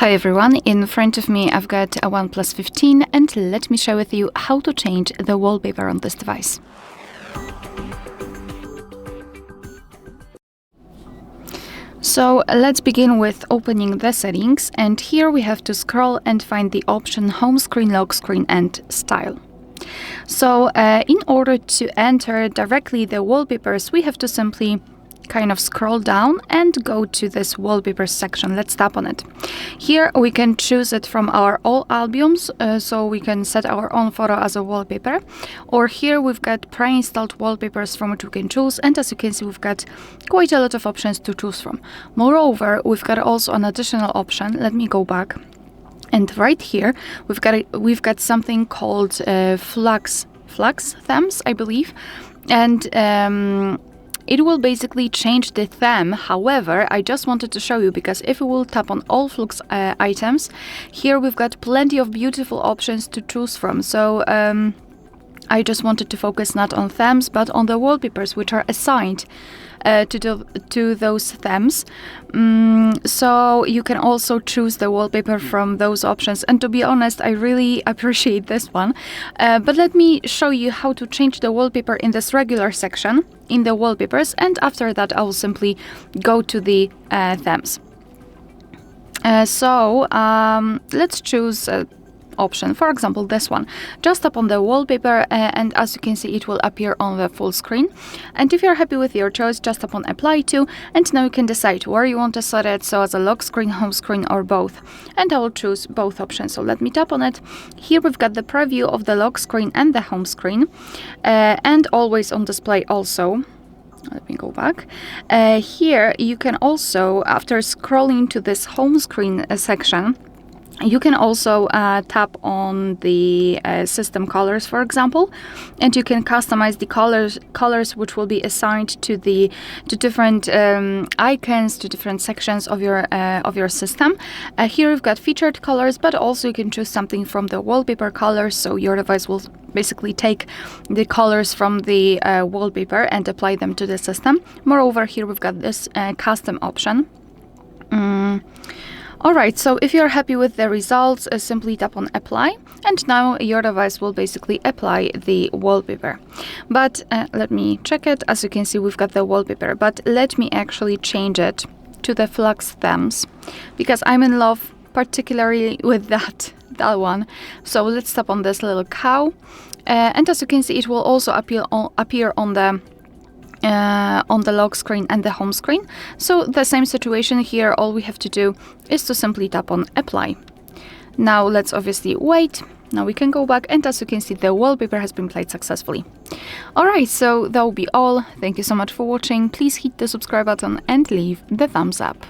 Hi everyone, in front of me I've got a OnePlus 15 and let me share with you how to change the wallpaper on this device. So let's begin with opening the settings, and here we have to scroll and find the option Home Screen, Lock Screen and Style. So in order to enter directly the wallpapers, we have to simply kind of scroll down and go to this wallpapers section. Let's tap on it. Here we can choose it from our all albums, so we can set our own photo as a wallpaper, or here we've got pre-installed wallpapers from which we can choose, and as you can see we've got quite a lot of options to choose from. Moreover, we've got also an additional option. Let me go back, and right here we've got something called Flux Themes, I believe, and it will basically change the theme. However, I just wanted to show you, because if we will tap on all Flux items, here we've got plenty of beautiful options to choose from. So I just wanted to focus not on themes but on the wallpapers which are assigned to those themes. So you can also choose the wallpaper from those options, and to be honest, I really appreciate this one. But let me show you how to change the wallpaper in this regular section in the wallpapers, and after that I will simply go to the themes. Let's choose option, for example this one. Just tap on the wallpaper and as you can see it will appear on the full screen, and if you're happy with your choice, just tap on apply to, and now you can decide where you want to set it, so as a lock screen, home screen or both, and I will choose both options. So let me tap on it. Here we've got the preview of the lock screen and the home screen, and always on display also. Let me go back. Here you can also, after scrolling to this home screen section, you can also tap on the system colors, for example, and you can customize the colors which will be assigned to different icons, to different sections of your system. Here we've got featured colors, but also you can choose something from the wallpaper colors, so your device will basically take the colors from the wallpaper and apply them to the system. Moreover, here we've got this custom option. Alright, so if you're happy with the results, simply tap on apply, and now your device will basically apply the wallpaper. But let me check it. As you can see, we've got the wallpaper, but let me actually change it to the Flux Themes, because I'm in love particularly with that one. So let's tap on this little cow, and as you can see it will also appear on the lock screen and the home screen. So the same situation here, all we have to do is to simply tap on apply. Now let's obviously wait. Now we can go back, and as you can see the wallpaper has been played successfully. Alright, so that will be all. Thank you so much for watching. Please hit the subscribe button and leave the thumbs up.